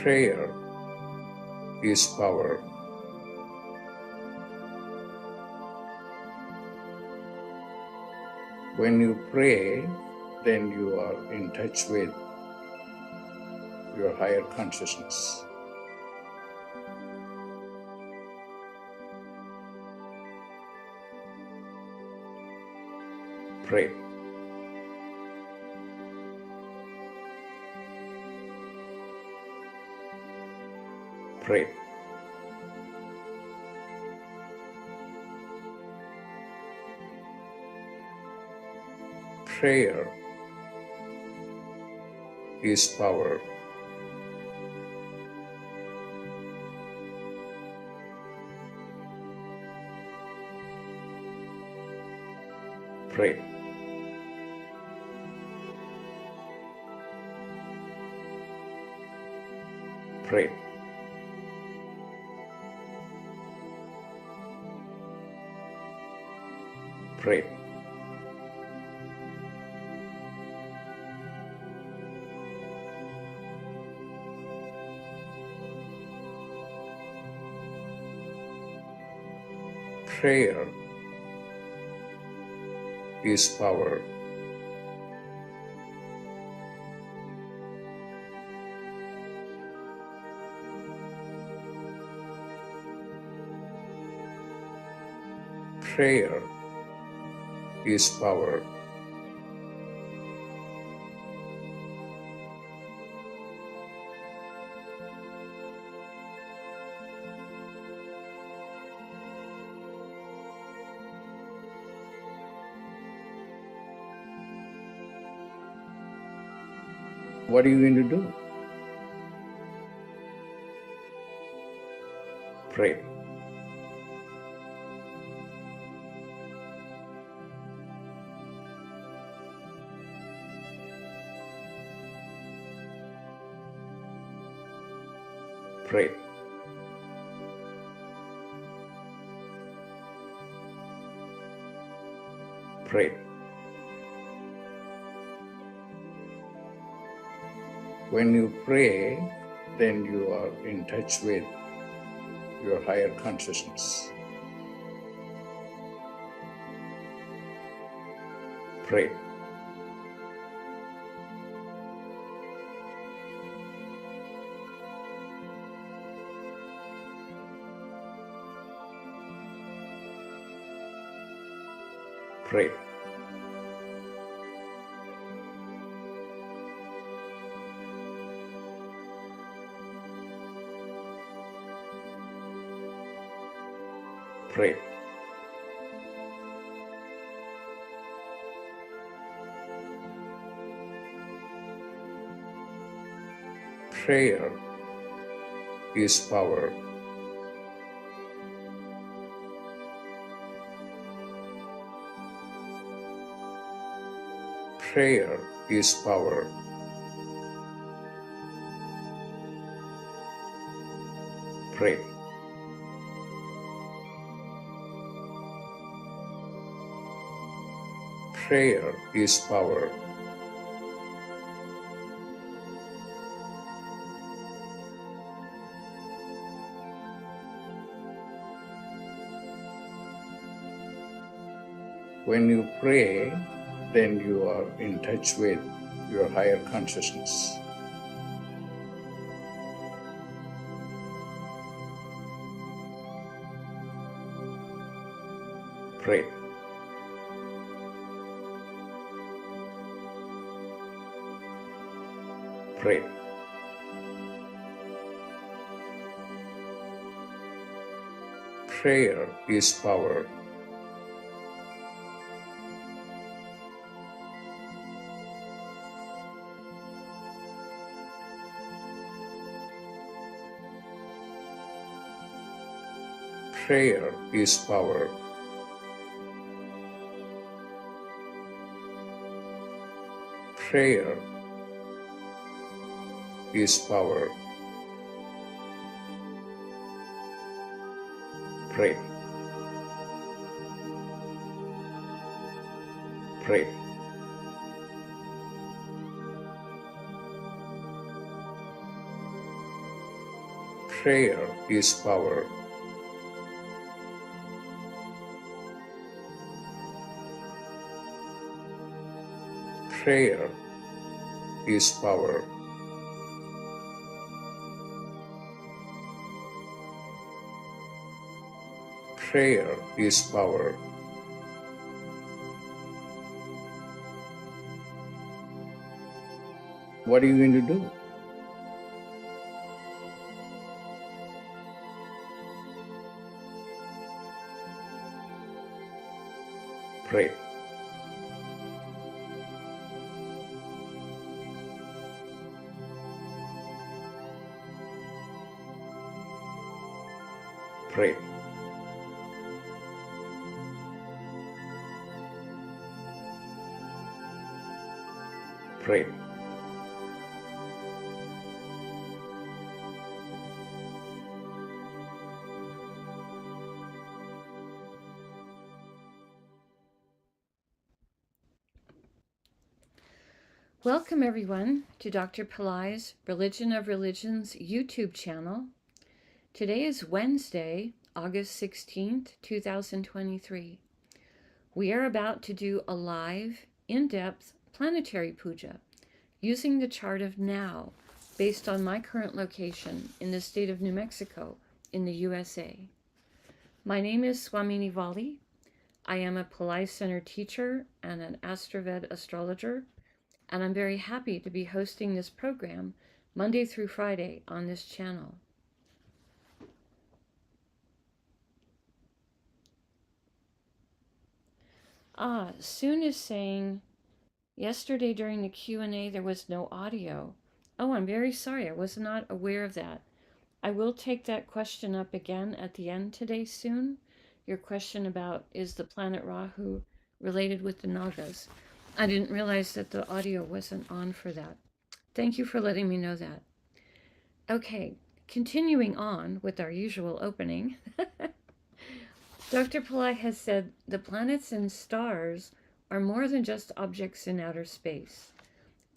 Prayer is power. When you pray, then you are in touch with your higher consciousness. Pray. Pray. Prayer is power. Pray. Pray. Pray. Prayer is power. Prayer is power. What are you going to do? Pray. Pray. Pray. When you pray, then you are in touch with your higher consciousness. Pray. Pray. Pray. Prayer is power. Prayer is power. Pray. Prayer is power. When you pray, then you are in touch with your higher consciousness. Pray. Pray. Prayer is power. Prayer is power. Prayer is power. Pray. Pray. Prayer is power. Prayer is power. Prayer is power. What are you going to do? Pray. Pray. Pray. Welcome everyone to Dr. Pillai's Religion of Religions YouTube channel. Today is Wednesday, August 16th, 2023. We are about to do a live, in-depth planetary puja using the chart of now based on my current location in the state of New Mexico in the USA. My name is Swamini Valli. I am a Pillai Center teacher and an AstroVed astrologer, and I'm very happy to be hosting this program Monday through Friday on this channel. Soon is saying, yesterday during the Q&A there was no audio. Oh, I'm very sorry, I was not aware of that. I will take that question up again at the end today soon. Your question about, is the planet Rahu related with the Nagas? I didn't realize that the audio wasn't on for that. Thank you for letting me know that. Okay, continuing on with our usual opening. Dr. Pillai has said the planets and stars are more than just objects in outer space.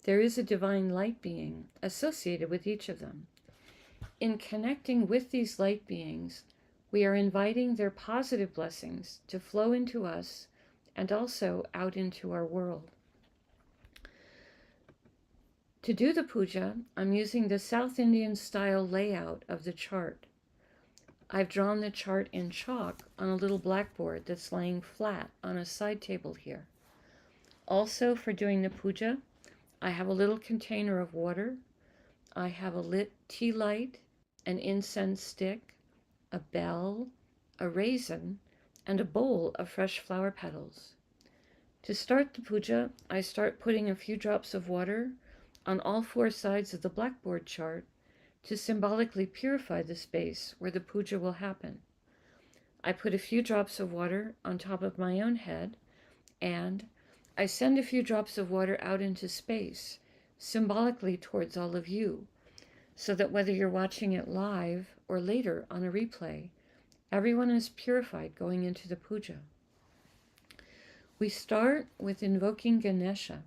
There is a divine light being associated with each of them. In connecting with these light beings, we are inviting their positive blessings to flow into us and also out into our world. To do the puja, I'm using the South Indian style layout of the chart. I've drawn the chart in chalk on a little blackboard that's laying flat on a side table here. Also, for doing the puja, I have a little container of water. I have a lit tea light, an incense stick, a bell, a raisin, and a bowl of fresh flower petals. To start the puja, I start putting a few drops of water on all four sides of the blackboard chart to symbolically purify the space where the puja will happen. I put a few drops of water on top of my own head, and I send a few drops of water out into space, symbolically towards all of you, so that whether you're watching it live or later on a replay, everyone is purified going into the puja. We start with invoking Ganesha,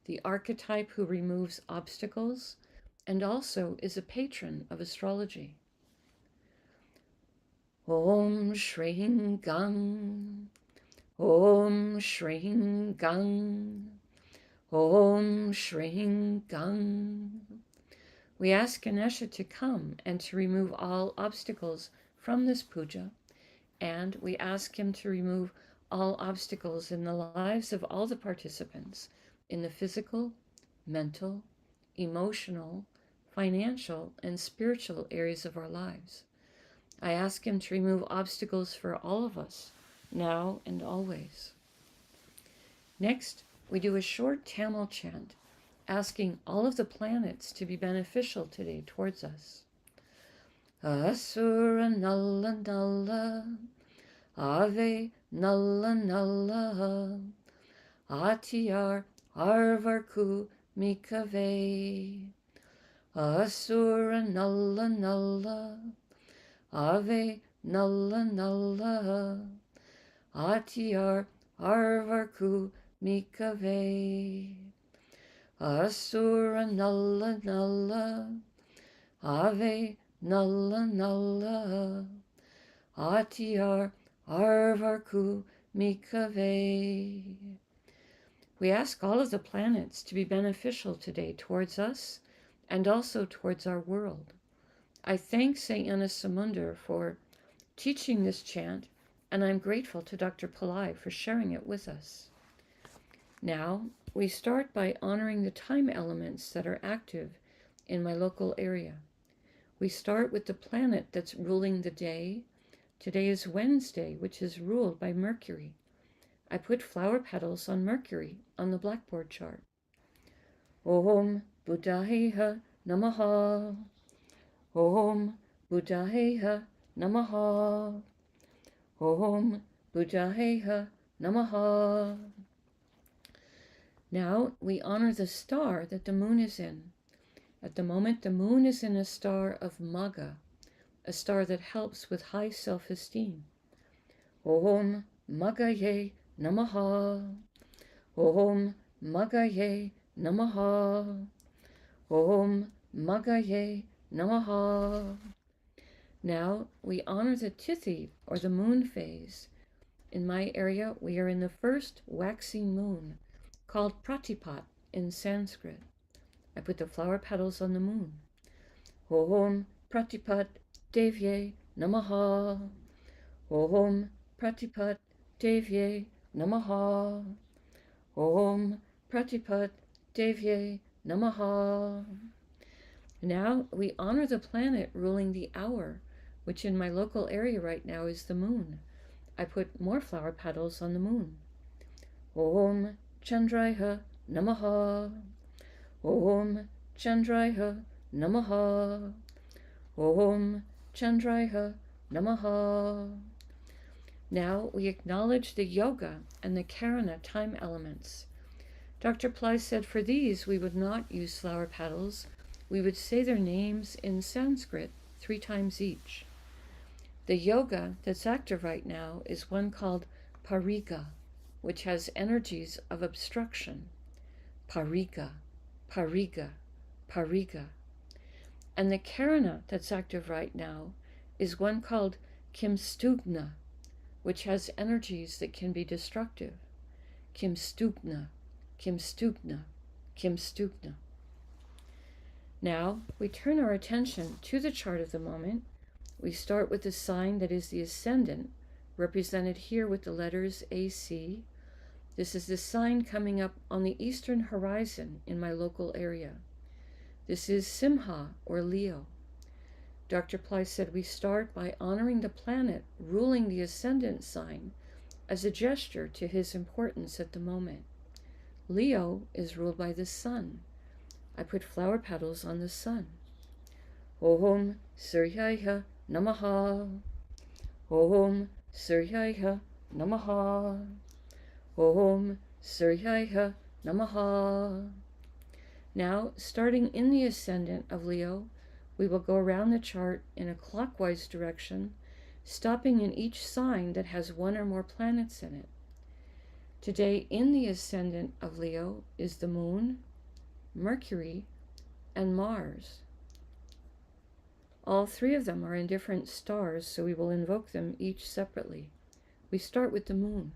the archetype who removes obstacles and also is a patron of astrology. Om Shring Gang, Om Shring Gang, Om Shring Gang. We ask Ganesha to come and to remove all obstacles from this puja, and we ask him to remove all obstacles in the lives of all the participants in the physical, mental, emotional, financial, and spiritual areas of our lives. I ask him to remove obstacles for all of us, now and always. Next, we do a short Tamil chant, asking all of the planets to be beneficial today towards us. Asura Nalla Nalla, Ave Nalla Nalla, Atiyar Arvarku Mikave. Asura Nalla Nalla, Ave Nalla Nalla, Atiyar Arvarku Mikave. Asura Nalla Nalla, Ave Nulla nulla. Atyar Arvarku Mikave. We ask all of the planets to be beneficial today towards us and also towards our world. I thank St. Anasamundar for teaching this chant, and I'm grateful to Dr. Pillai for sharing it with us. Now, we start by honoring the time elements that are active in my local area. We start with the planet that's ruling the day. Today is Wednesday, which is ruled by Mercury. I put flower petals on Mercury on the blackboard chart. Om Buddhayeha Namaha. Om Buddhayeha Namaha. Om Buddhayeha Namaha. Now we honor the star that the moon is in. At the moment, the moon is in a star of Magha, a star that helps with high self-esteem. Om Maghaye Namaha. Om Maghaye Namaha. Om Maghaye Namaha. Now we honor the Tithi, or the moon phase. In my area, we are in the first waxing moon, called Pratipat in Sanskrit. I put the flower petals on the moon. Om Pratipat Devye Namaha. Om Pratipat Devye Namaha. Om Pratipat Devye Namaha. Now we honor the planet ruling the hour, which in my local area right now is the moon. I put more flower petals on the moon. Om Chandraya Namaha. Om Chandraya Namaha. Om Chandraya Namaha. Now we acknowledge the yoga and the karana time elements. Dr. Pillai said for these we would not use flower petals. We would say their names in Sanskrit 3 times each. The yoga that's active right now is one called Pariga, which has energies of obstruction. Pariga, Pariga, Pariga. And the karana that's active right now is one called Kimstugna, which has energies that can be destructive. Kimstugna, Kimstugna, Kimstugna. Now we turn our attention to the chart of the moment. We start with the sign that is the ascendant, represented here with the letters AC. This is the sign coming up on the eastern horizon in my local area. This is Simha, or Leo. Dr. Pillai said we start by honoring the planet ruling the ascendant sign as a gesture to his importance at the moment. Leo is ruled by the sun. I put flower petals on the sun. Om Suryaya Namaha. Om Suryaya Namaha. Om Suryaya Namaha. Now, starting in the ascendant of Leo, we will go around the chart in a clockwise direction, stopping in each sign that has 1 or more planets in it. Today, in the ascendant of Leo is the moon, Mercury, and Mars. All 3 of them are in different stars, so we will invoke them each separately. We start with the moon.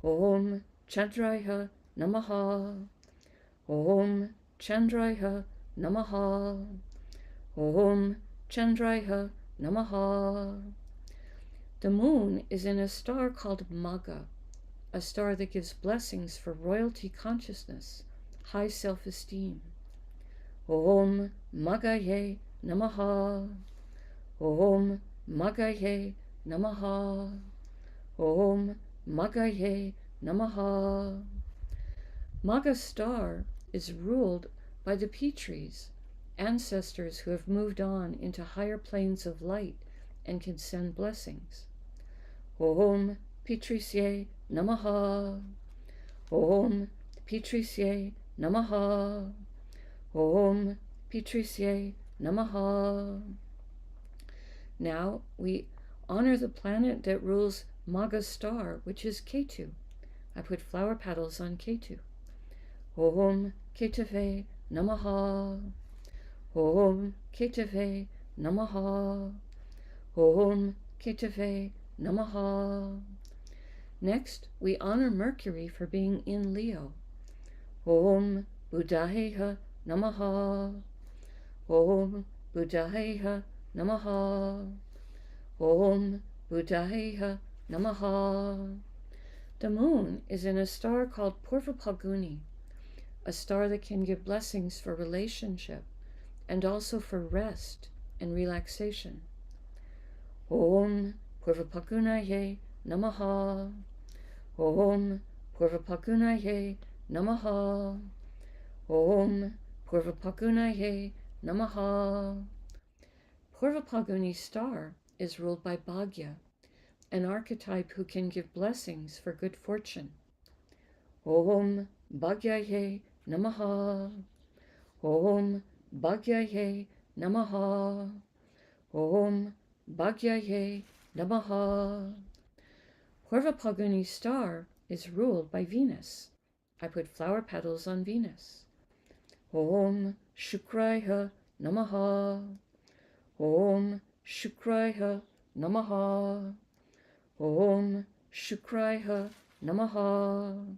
Om Chandraya Namaha. Om Chandraya Namaha. Om Chandraya Namaha. The moon is in a star called Magha, a star that gives blessings for royalty consciousness, high self-esteem. Om Maghaye Namaha. Om Maghaye Namaha. Om Maghaye Namaha. Magha star is ruled by the Petris, ancestors who have moved on into higher planes of light and can send blessings. Om Petrisye Namaha. Om Petrisye Namaha. Om Petrisye Namaha. Now we honor the planet that rules Magha star, which is Ketu. I put flower petals on Ketu. Om Ketave Namaha. Om Ketave Namaha. Om Ketave Namaha. Next, we honor Mercury for being in Leo. Om Buddhayeha Namaha. Om Buddhayeha Namaha. Om Buddhayeha Namaha. The moon is in a star called Purvapalguni, a star that can give blessings for relationship and also for rest and relaxation. Om Purvapalgunaye Namaha. Om Purvapalgunaye Namaha. Om Purvapalgunaye Namaha. Purvapalguni star is ruled by Bhagya, an archetype who can give blessings for good fortune. Om Bhagyaye Namaha. Om Bhagyaye Namaha. Om Bhagyaye Namaha. Purvapalguni star is ruled by Venus. I put flower petals on Venus. Om Shukraya Namaha. Om Shukraya Namaha. Om Shukraya Namaha.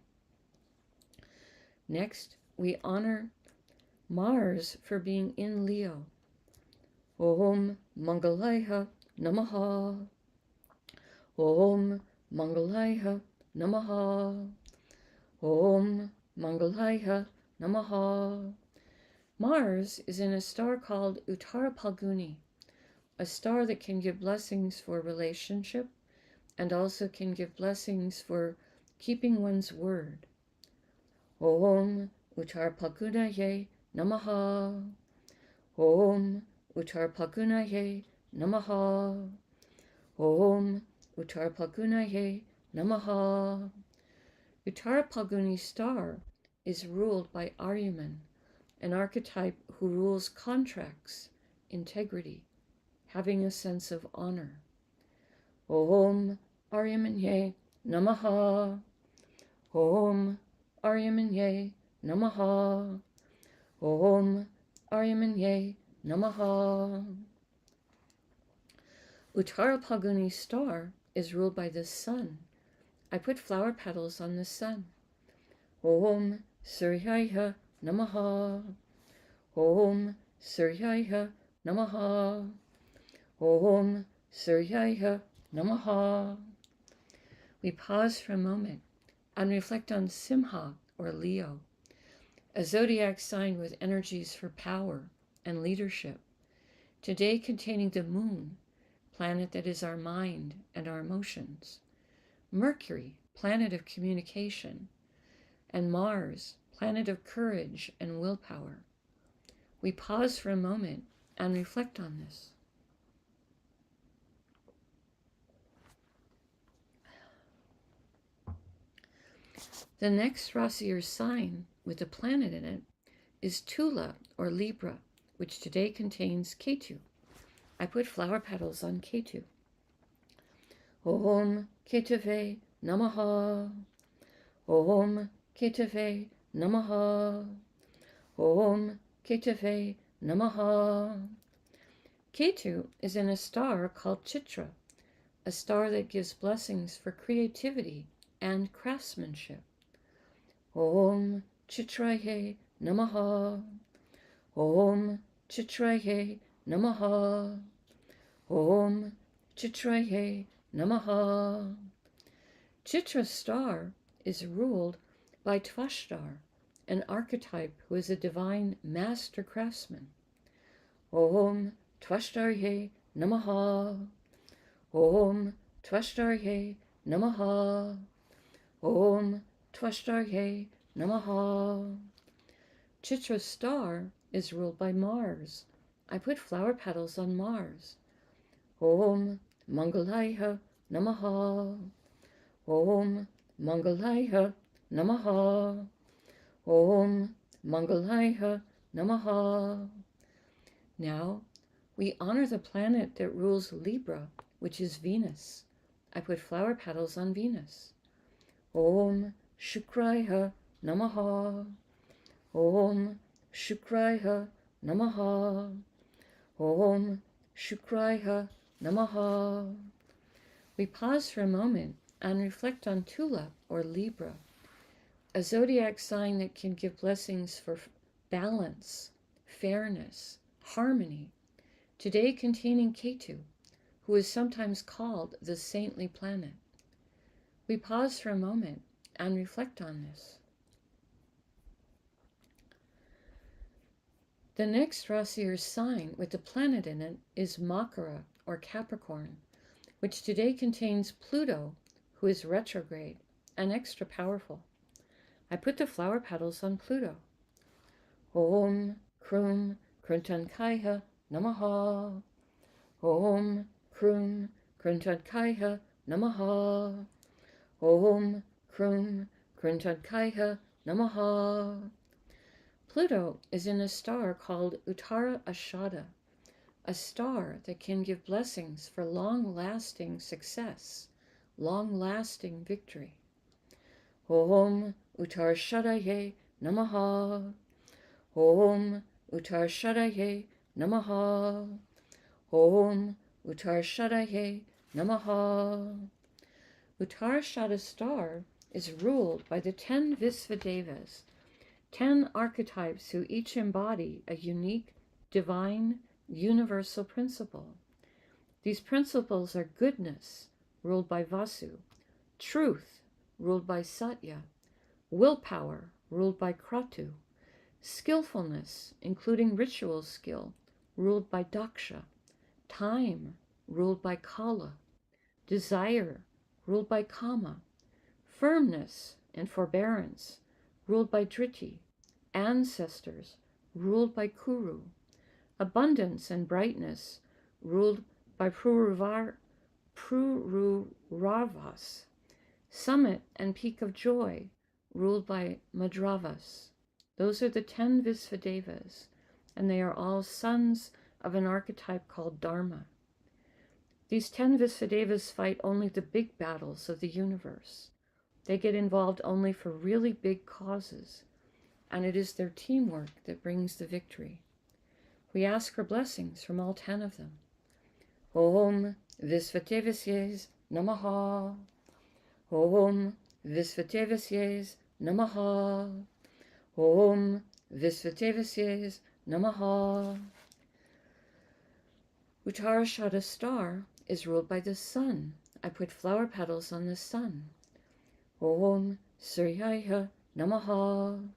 Next, we honor Mars for being in Leo. Om Mangalaya Namaha. Om Mangalaya Namaha. Om Mangalaya Namaha. Mars is in a star called Uttara Palguni, a star that can give blessings for relationship and also can give blessings for keeping one's word. Om Uttara Palgunaye Namaha. Om Uttara Palgunaye Namaha. Om Uttara Palgunaye Namaha. Uttara Palguni star is ruled by Aryaman, an archetype who rules contracts, integrity, having a sense of honor. Om Aryamanye Namaha. Om Aryamanye Namaha. Om Aryamanye Namaha. Uttara Palguni star is ruled by the sun. I put flower petals on the sun. Om Suryaya Namaha. Om Suryaya Namaha. Om Suryaya Namaha. We pause for a moment and reflect on Simha, or Leo, a zodiac sign with energies for power and leadership, today containing the moon, planet that is our mind and our emotions, Mercury, planet of communication, and Mars, planet of courage and willpower. We pause for a moment and reflect on this. The next Rasi or sign with a planet in it is Tula, or Libra, which today contains Ketu. I put flower petals on Ketu. Om Ketave Namaha. Om Ketave Namaha. Om Ketave Namaha. Ketu is in a star called Chitra, a star that gives blessings for creativity and craftsmanship. Om Chitraye Namaha. Om Chitraye Namaha. Om Chitraye Namaha. Chitra star is ruled by Tvashtar, an archetype who is a divine master craftsman. Om Tvashtarye Namaha. Om Tvashtarye Namaha. Om Tvashtarye Namaha. Chitra star is ruled by Mars. I put flower petals on Mars. Om Mangalaya Namaha. Om Mangalaya Namaha. Om Mangalaya Namaha. Now, we honor the planet that rules Libra, which is Venus. I put flower petals on Venus. Om Shukraya Namaha. Om Shukraya Namaha. Om Shukraya Namaha. We pause for a moment and reflect on Tulip or Libra, a zodiac sign that can give blessings for balance, fairness, harmony, today containing Ketu, who is sometimes called the saintly planet. We pause for a moment and reflect on this. The next Rasi or sign with the planet in it is Makara or Capricorn, which today contains Pluto, who is retrograde and extra powerful. I put the flower petals on Pluto. Om Krum Kruntankaya Namaha. Om Krum Kruntankaya Namaha. Om Krum Kruntankaya Namaha. Pluto is in a star called Uttara Ashada, a star that can give blessings for long-lasting success, long-lasting victory. Om Uttarshadaye Namaha. Om Uttarshadaye Namaha. Om Uttarshadaye Namaha. Uttarshada star is ruled by the 10 Visvadevas, 10 archetypes who each embody a unique, divine, universal principle. These principles are goodness, ruled by Vasu, truth, ruled by Satya, willpower, ruled by Kratu, skillfulness, including ritual skill, ruled by Daksha, time, ruled by Kala, desire, ruled by Kama, firmness and forbearance, ruled by Driti, ancestors, ruled by Kuru, abundance and brightness, ruled by Pururavas, summit and peak of joy, ruled by Madravas. Those are the 10 Visvadevas, and they are all sons of an archetype called Dharma. These 10 Visvadevas fight only the big battles of the universe. They get involved only for really big causes, and it is their teamwork that brings the victory. We ask for blessings from all 10 of them. Om Visvadevasyes Namaha. Om Visvadevasyes Namaha. Om Visvadevasyes Namaha. Uttarashada star is ruled by the sun. I put flower petals on the sun. Om Suryaya Namaha.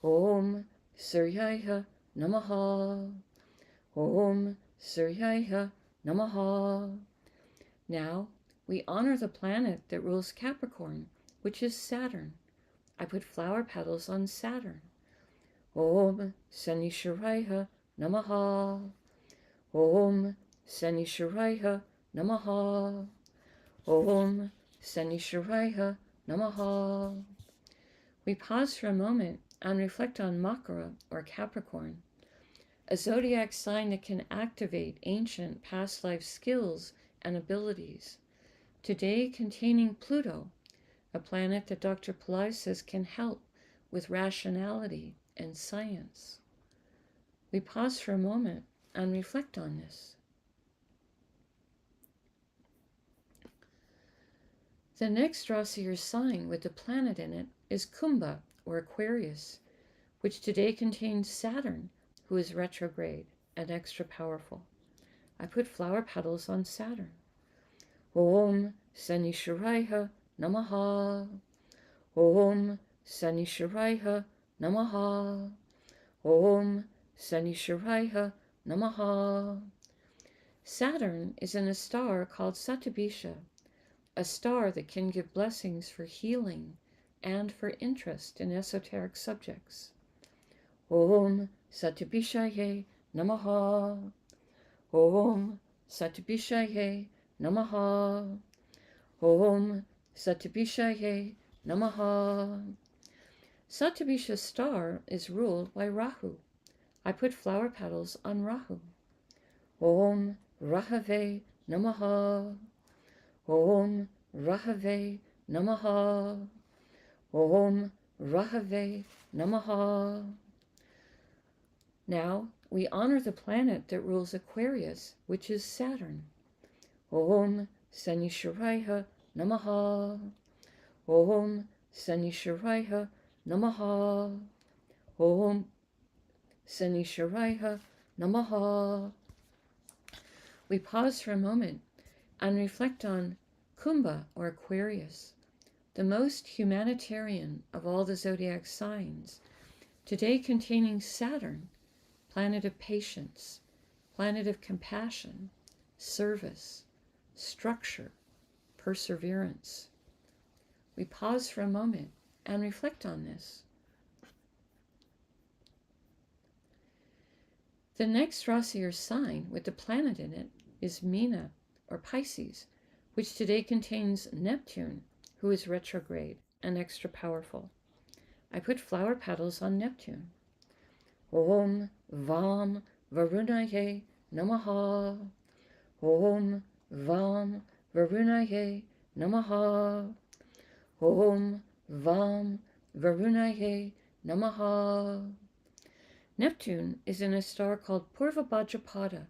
Om Suryaya Namaha. Om Suryaya Namaha. Now we honor the planet that rules Capricorn, which is Saturn. I put flower petals on Saturn. Om Sanishwaraya Namaha. Om Sanishwaraya Namaha. Om Sanishwaraya Namaha. We pause for a moment and reflect on Makara or Capricorn, a zodiac sign that can activate ancient past life skills and abilities, today containing Pluto, a planet that Dr. Pillai says can help with rationality and science. We pause for a moment and reflect on this. The next Rasi or sign with the planet in it is Kumbha or Aquarius, which today contains Saturn, who is retrograde and extra powerful. I put flower petals on Saturn. Om Sanishwaraya Namaha. Om Sanishwaraya Namaha. Om Sanishwaraya Namaha. Saturn is in a star called Satyabisha, a star that can give blessings for healing and for interest in esoteric subjects. Om Satyabishaye Namaha. Om Satyabishaye Namaha. Om Satyabishaye Namaha. Satyabisha star is ruled by Rahu. I put flower petals on Rahu. Om Rahave Namaha. Om Rahave Namaha. Om Rahave Namaha. Now we honor the planet that rules Aquarius, which is Saturn. Om Sanishwaraya Namaha. Om Sanishwaraya Namaha. Om Sanishwaraya Namaha. We pause for a moment and reflect on Kumbha, or Aquarius, the most humanitarian of all the zodiac signs, today containing Saturn, planet of patience, planet of compassion, service, structure, perseverance. We pause for a moment and reflect on this. The next Rasi, or sign, with the planet in it is Meena, or Pisces, which today contains Neptune, who is retrograde and extra powerful. I put flower petals on Neptune. Om Vam Varunaye Namaha. Om Vam Varunaye Namaha. Om Vam Varunaye Namaha. Neptune is in a star called Purva Bhadrapada.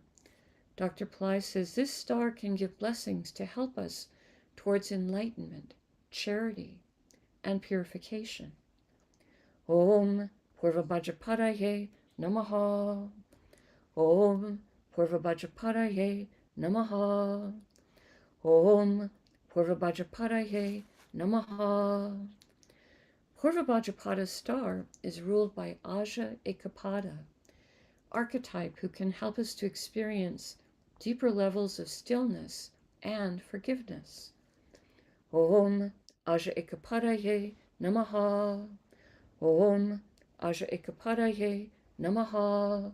Dr. Pillai says this star can give blessings to help us towards enlightenment, charity, and purification. Om Purva Bhadrapadaye Namaha. Om Purva Bhadrapadaye Namaha. Om Purva Bhadrapadaye Namaha. Purva Bhadrapada star is ruled by Aja Ekapada, archetype who can help us to experience deeper levels of stillness and forgiveness. Om Aja Ekapadaye Namaha. Om Aja Ekapadaye Namaha.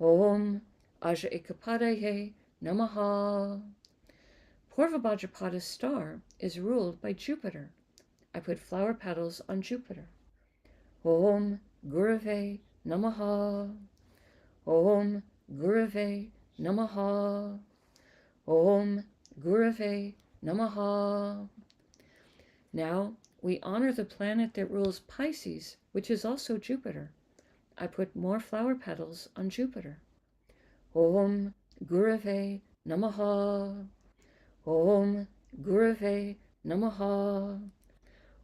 Om Aja Ekapadaye Namaha. Purva Bhadrapada star is ruled by Jupiter. I put flower petals on Jupiter. Om Gurave Namaha. Om Gurave Namaha. Om Gurave Namaha. Now we honor the planet that rules Pisces, which is also Jupiter. I put more flower petals on Jupiter. Om Gurave Namaha. Om Gurave Namaha.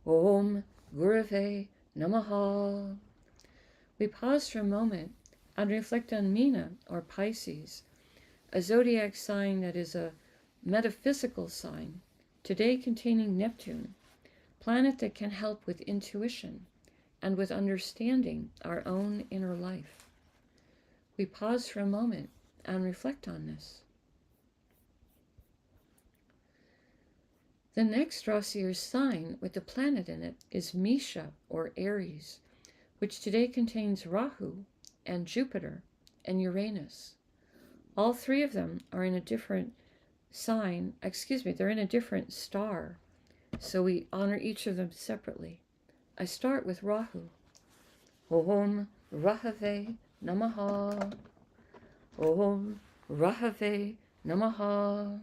Om Gurave Namaha. We pause for a moment and reflect on Meena, or Pisces, a zodiac sign that is a metaphysical sign, today containing Neptune, planet that can help with intuition and with understanding our own inner life. We pause for a moment and reflect on this. The next Rasi, or sign, with the planet in it is Misha, or Aries, which today contains Rahu and Jupiter and Uranus. All three of them are in a different sign, they're in a different star, so we honor each of them separately. I start with Rahu. Om Rahave Namaha. Om Rahave Namaha.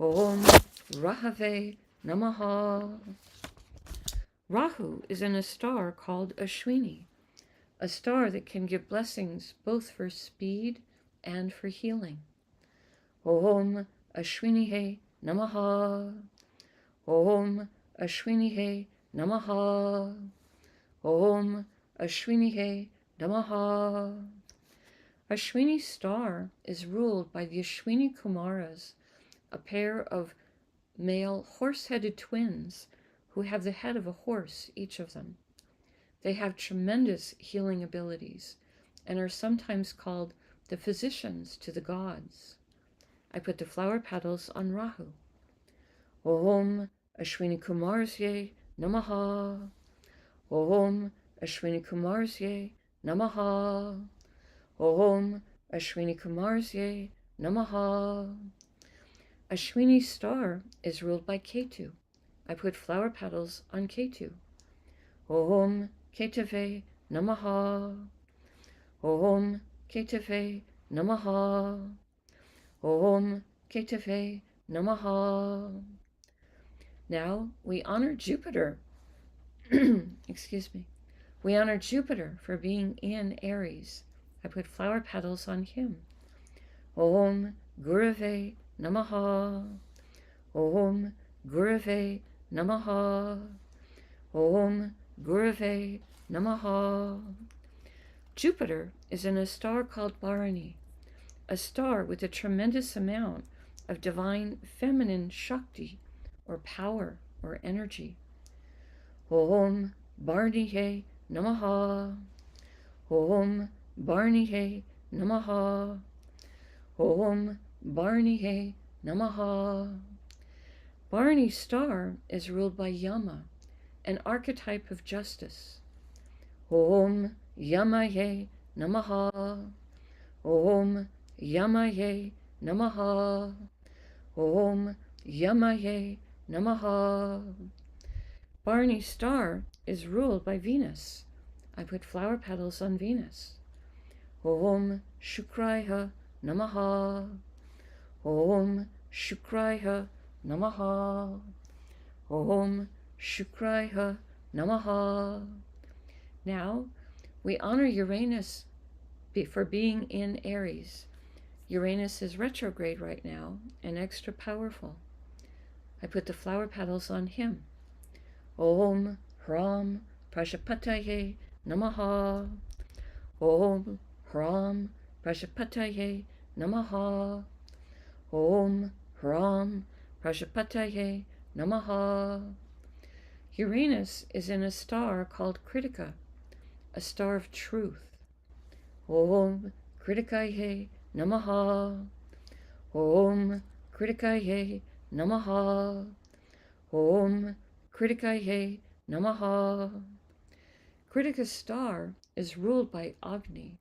Om Rahave Namaha. Rahu is in a star called Ashwini, a star that can give blessings both for speed and for healing. Om Ashwinihe Namaha. Om Ashwinihe Namaha. Om Ashwinihe Namaha. Ashwini star is ruled by the Ashwini Kumaras, a pair of male horse-headed twins who have the head of a horse, each of them. They have tremendous healing abilities and are sometimes called the physicians to the gods. I put the flower petals on Rahu. Om Ashwini Kumarsye Namaha. Om Ashwini Kumarsye Namaha. Om Ashwini Kumarsye Namaha. Ashwini star is ruled by Ketu. I put flower petals on Ketu. Om Ketave Namaha. Om Ketave Namaha. Om Ketave Namaha. Now we honor Jupiter. We honor Jupiter for being in Aries, I put flower petals on him. Om Gurave Namaha. Om Gurave Namaha. Om Gurave Namaha. Jupiter is in a star called Bharani, a star with a tremendous amount of divine feminine Shakti, or power, or energy. Om Bharanihe Namaha. Om Bharanihe Namaha. Om Bharanihe Namaha. Bharani star is ruled by Yama, an archetype of justice. Om Yamaye Namaha. Om Yamaye Namaha. Om Yamaye Namaha. Bharani star is ruled by Venus. I put flower petals on Venus. Om Shukraya Namaha. Om Shukraya Namaha. Om Shukraya Namaha. Now, we honor Uranus for being in Aries. Uranus is retrograde right now and extra powerful. I put the flower petals on him. Om Hram Prajapataye Namaha. Om Hram Prajapataye Namaha. Om Hram Prajapataye Namaha. Uranus is in a star called Kritika, a star of truth. Om Kritikaye Namaha. Om Kritikaye Namaha. Om Kritikaye Namaha. Kritika's star is ruled by Agni,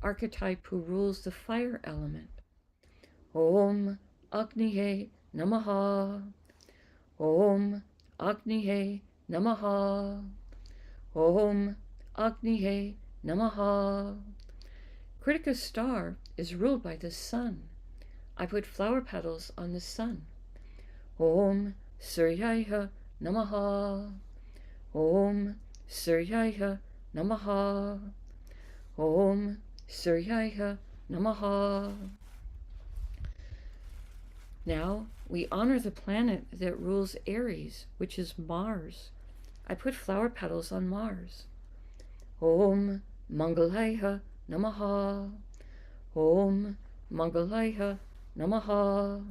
archetype who rules the fire element. Om Agnihe Namaha. Om Agnihe Namaha. Om Agnihe Namaha. Kritika's star is ruled by the sun. I put flower petals on the sun. Om Suryaya Namaha. Om Suryaya Namaha. Om Suryaya Namaha. Now we honor the planet that rules Aries, which is Mars. I put flower petals on Mars. Om Mangalaya Namaha. Om Mangalaya Namaha.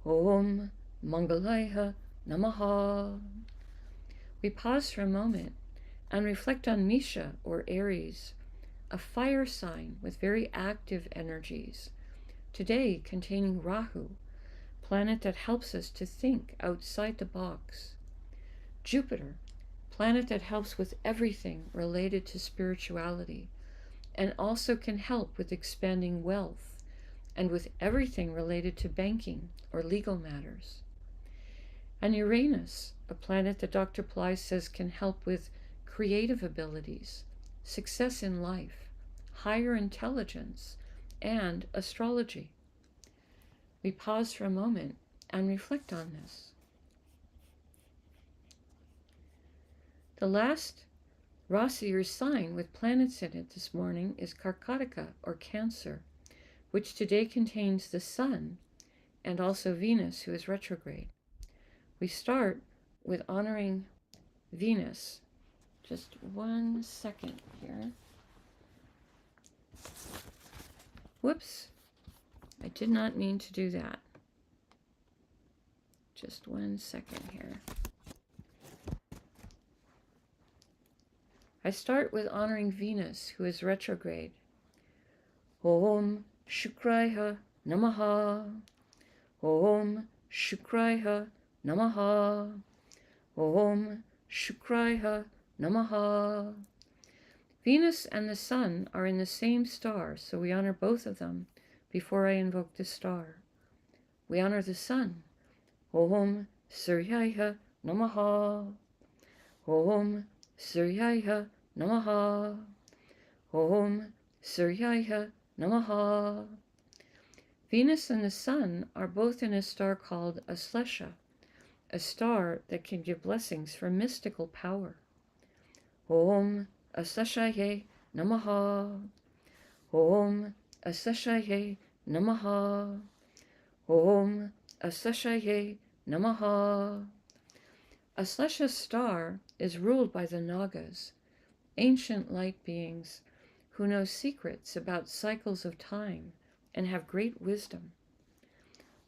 Om Mangalaya Namaha. We pause for a moment and reflect on Misha, or Aries, a fire sign with very active energies, today containing Rahu, planet that helps us to think outside the box. Jupiter, planet that helps with everything related to spirituality, and also can help with expanding wealth and with everything related to banking or legal matters. And Uranus, a planet that Dr. Pillai says can help with creative abilities, success in life, higher intelligence, and astrology. We pause for a moment and reflect on this. The last Rasi, or sign, with planets in it this morning is Karkataka, or Cancer, which today contains the Sun and also Venus, who is retrograde. We start with honoring Venus. Just 1 second here. Whoops. I did not mean to do that. Just 1 second here. I start with honoring Venus, who is retrograde. Om Shukraya Namaha. Om Shukraya Namaha. Om Shukraya Namaha. Venus and the Sun are in the same star, so we honor both of them before I invoke the star. We honor the Sun. Om Suryaya Namaha. Om Suryaya Namaha. Om Suryaya Namaha. Venus and the Sun are both in a star called Aslesha, a star that can give blessings for mystical power. Om Asleshaye Namaha. Om Asashaye Namaha. Om Asashaye Namaha. Aslesha's star is ruled by the Nagas, ancient light beings who know secrets about cycles of time and have great wisdom.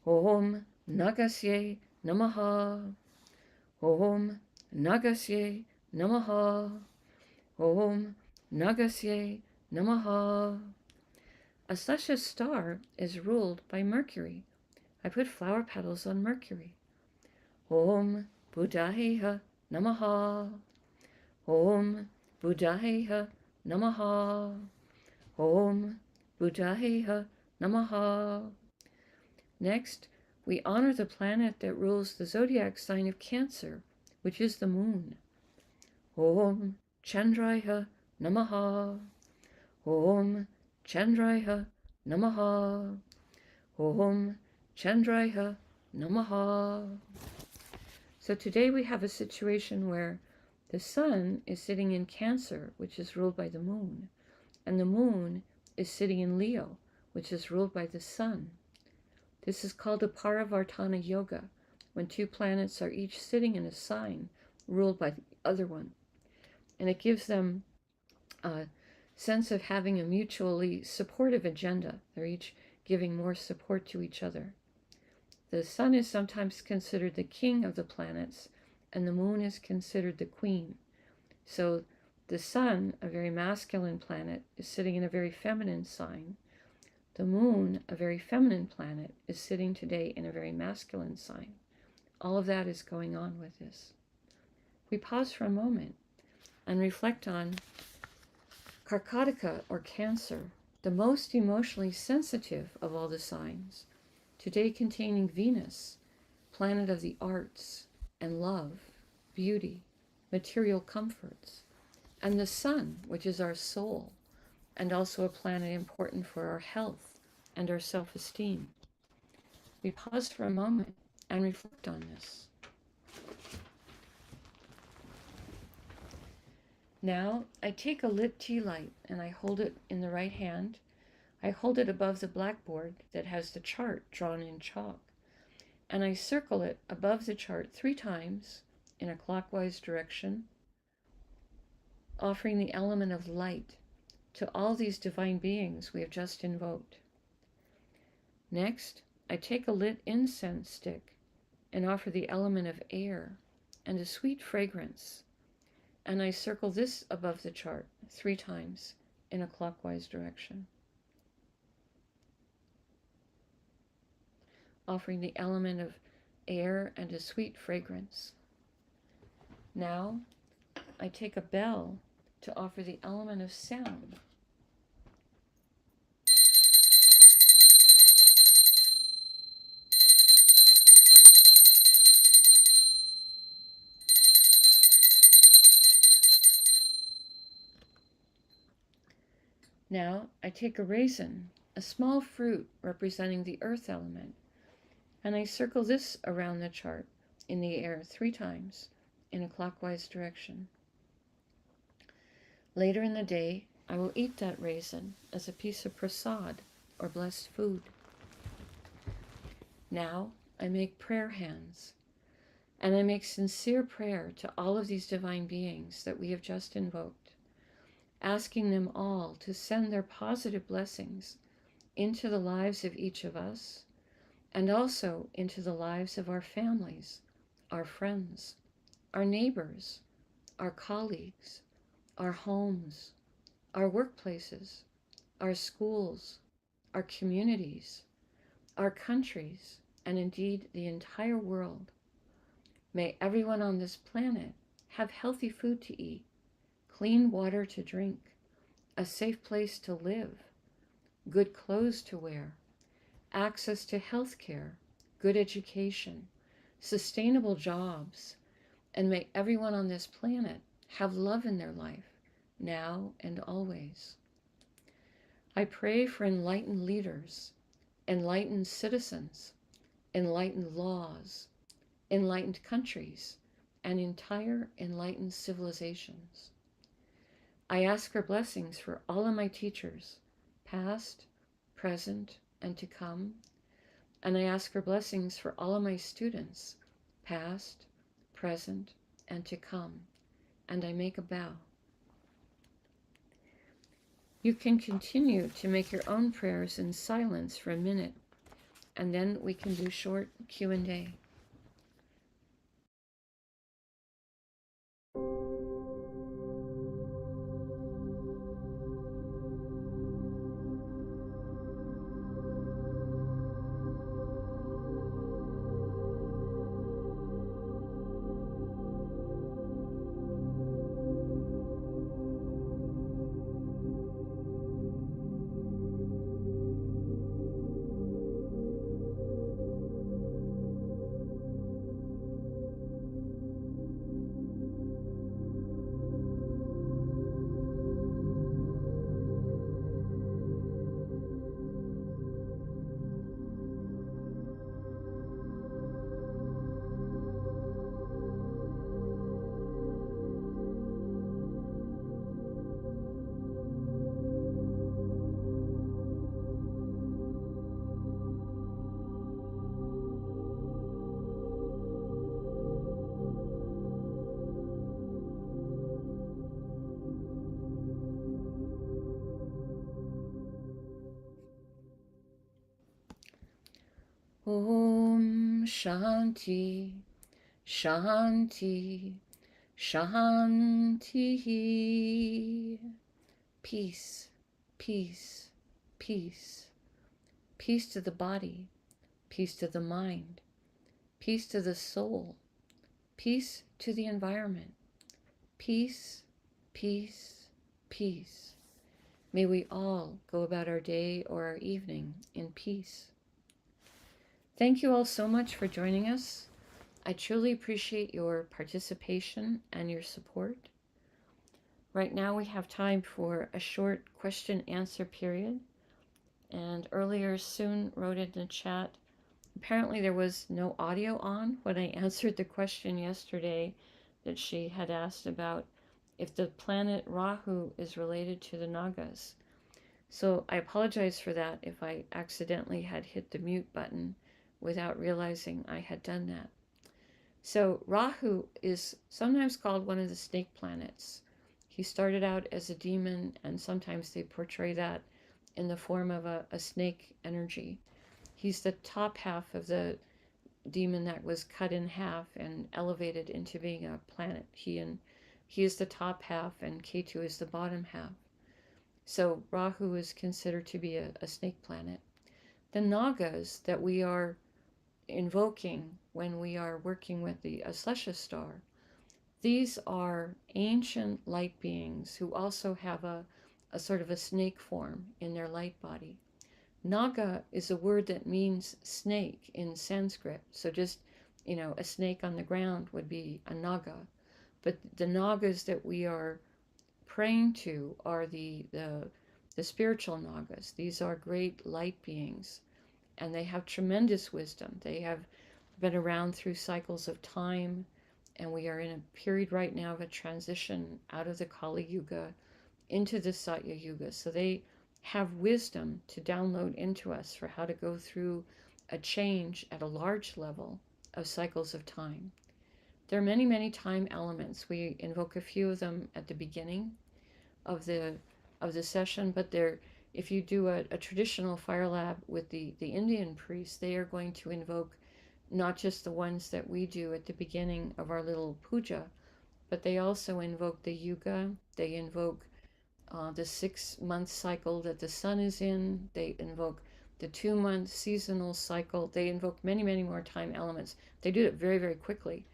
Om Nagasye Namaha. Om Nagasye Namaha. Om Nagasye Namaha. Aslesha's star is ruled by Mercury. I put flower petals on Mercury. Om Buddhayeha Namaha. Om Buddhayeha Namaha. Om Buddhayeha Namaha. Next, we honor the planet that rules the zodiac sign of Cancer, which is the moon. Om Chandraya Namaha. Om Chandraya Namaha. Om Chandraya Namaha. So today we have a situation where the sun is sitting in Cancer, which is ruled by the moon, and the moon is sitting in Leo, which is ruled by the sun. This is called a Parivartana Yoga, when two planets are each sitting in a sign ruled by the other one. And it gives them a sense of having a mutually supportive agenda. They're each giving more support to each other. The sun is sometimes considered the king of the planets, and the moon is considered the queen. So the sun, a very masculine planet, is sitting in a very feminine sign. The moon, a very feminine planet, is sitting today in a very masculine sign. All of that is going on with this. We pause for a moment and reflect on Karkataka, or Cancer, the most emotionally sensitive of all the signs, today containing Venus, planet of the arts and love, beauty, material comforts, and the sun, which is our soul, and also a planet important for our health and our self-esteem. We pause for a moment and reflect on this. Now, I take a lit tea light and I hold it in the right hand. I hold it above the blackboard that has the chart drawn in chalk, and I circle it above the chart 3 times in a clockwise direction, offering the element of light to all these divine beings we have just invoked. Next, I take a lit incense stick and offer the element of air and a sweet fragrance, and I circle this above the chart 3 times in a clockwise direction, offering the element of air and a sweet fragrance. Now, I take a bell to offer the element of sound. Now, I take a raisin, a small fruit representing the earth element, and I circle this around the chart in the air 3 times in a clockwise direction. Later in the day, I will eat that raisin as a piece of prasad, or blessed food. Now, I make prayer hands, and I make sincere prayer to all of these divine beings that we have just invoked, asking them all to send their positive blessings into the lives of each of us, and also into the lives of our families, our friends, our neighbors, our colleagues, our homes, our workplaces, our schools, our communities, our countries, and indeed the entire world. May everyone on this planet have healthy food to eat, clean water to drink, a safe place to live, good clothes to wear, access to health care, good education, sustainable jobs, and may everyone on this planet have love in their life, now and always. I pray for enlightened leaders, enlightened citizens, enlightened laws, enlightened countries, and entire enlightened civilizations. I ask for blessings for all of my teachers, past, present, and to come. And I ask for blessings for all of my students, past, present, and to come. And I make a bow. You can continue to make your own prayers in silence for a minute, and then we can do short Q&A. Om Shanti, Shanti, Shanti. Peace, peace, peace. Peace to the body, peace to the mind, peace to the soul, peace to the environment. Peace, peace, peace. May we all go about our day or our evening in peace. Thank you all so much for joining us. I truly appreciate your participation and your support. Right now we have time for a short question-answer period. And earlier, Soon wrote in the chat, apparently there was no audio on when I answered the question yesterday that she had asked about if the planet Rahu is related to the Nagas. So I apologize for that if I accidentally had hit the mute button without realizing I had done that. So Rahu is sometimes called one of the snake planets. He started out as a demon, and sometimes they portray that in the form of a snake energy. He's the top half of the demon that was cut in half and elevated into being a planet. He is the top half, and Ketu is the bottom half. So Rahu is considered to be a snake planet. The Nagas that we are invoking when we are working with the Aslesha star, these are ancient light beings who also have a sort of a snake form in their light body. Naga is a word that means snake in Sanskrit. So just, a snake on the ground would be a naga. But the Nagas that we are praying to are the spiritual Nagas. These are great light beings, and they have tremendous wisdom. They have been around through cycles of time, and we are in a period right now of a transition out of the Kali Yuga into the Satya Yuga. So they have wisdom to download into us for how to go through a change at a large level of cycles of time. There are many, many time elements. We invoke a few of them at the beginning of the session, but if you do a traditional fire lab with the Indian priests, they are going to invoke not just the ones that we do at the beginning of our little puja, but they also invoke the yuga. They invoke the 6-month cycle that the sun is in. They invoke the 2-month seasonal cycle. They invoke many, many more time elements. They do it very, very quickly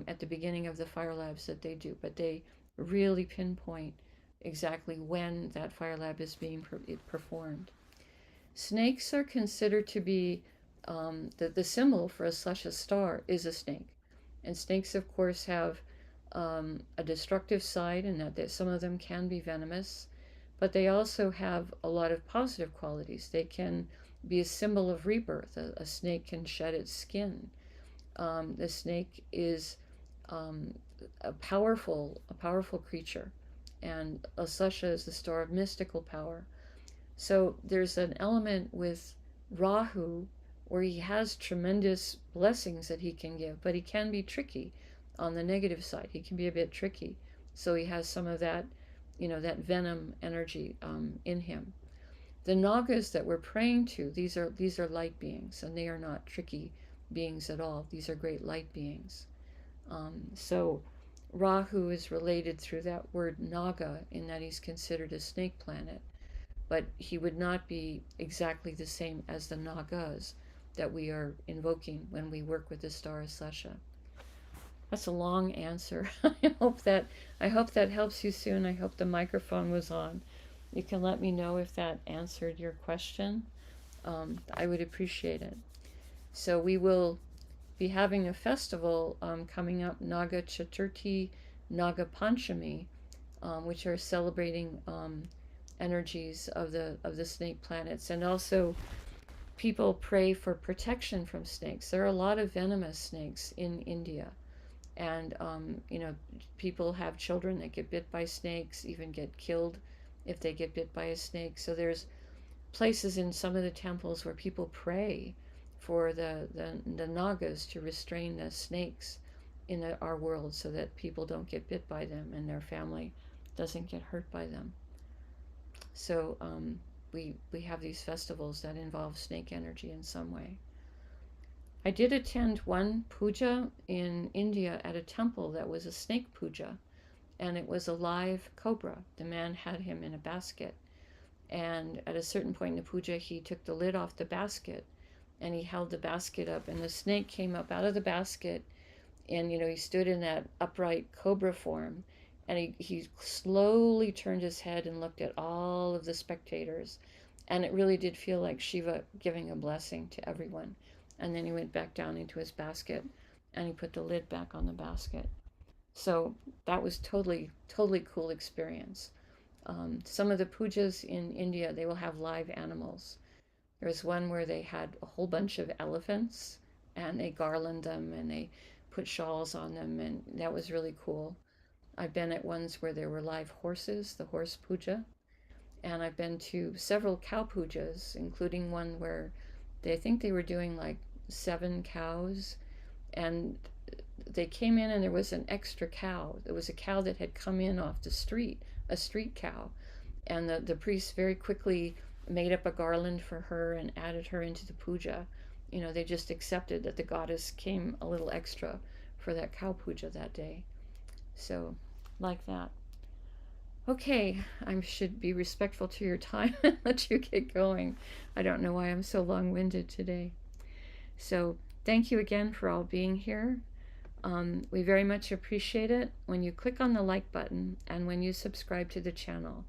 at the beginning of the fire labs that they do, but they really pinpoint exactly when that fire lab is being performed. Snakes are considered to be the symbol for a Aslesha star is a snake. And snakes, of course, have a destructive side in that some of them can be venomous, but they also have a lot of positive qualities. They can be a symbol of rebirth. A snake can shed its skin. The snake is a powerful creature, and Aslesha is the star of mystical power. So there's an element with Rahu where he has tremendous blessings that he can give, but he can be tricky on the negative side. He can be a bit tricky. So he has some of that, that venom energy in him. The Nagas that we're praying to, these are light beings, and they are not tricky beings at all. These are great light beings. So Rahu is related through that word Naga in that he's considered a snake planet, but he would not be exactly the same as the Nagas that we are invoking when we work with the star Sesha. That's a long answer. I hope that helps you soon. I hope the microphone was on. You can let me know if that answered your question. I would appreciate it. So we will be having a festival coming up, Naga Chaturthi, Naga Panchami, which are celebrating energies of the snake planets, and also people pray for protection from snakes. There are a lot of venomous snakes in India, and people have children that get bit by snakes, even get killed if they get bit by a snake. So there's places in some of the temples where people pray for the nagas to restrain the snakes in our world so that people don't get bit by them and their family doesn't get hurt by them. So we have these festivals that involve snake energy in some way. I did attend one puja in India at a temple that was a snake puja, and it was a live cobra. The man had him in a basket, and at a certain point in the puja, he took the lid off the basket, and he held the basket up, and the snake came up out of the basket, and he stood in that upright cobra form, and he slowly turned his head and looked at all of the spectators, and it really did feel like Shiva giving a blessing to everyone. And then he went back down into his basket, and he put the lid back on the basket. So that was totally cool experience. Some of the pujas in India, they will have live animals. There was one where they had a whole bunch of elephants, and they garland them and they put shawls on them, and that was really cool. I've been at ones where there were live horses, the horse puja, and I've been to several cow pujas, including one where I think they were doing like 7 cows, and they came in and there was an extra cow. There was a cow that had come in off the street, a street cow, and the priest very quickly made up a garland for her and added her into the puja. They just accepted that the goddess came a little extra for that cow puja that day. So, like that. Okay, I should be respectful to your time and let you get going. I don't know why I'm so long-winded today. So, thank you again for all being here. We very much appreciate it when you click on the like button and when you subscribe to the channel,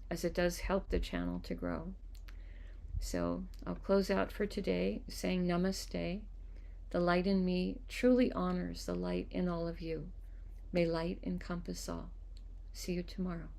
as it does help the channel to grow. So I'll close out for today saying Namaste. The light in me truly honors the light in all of you. May light encompass all. See you tomorrow.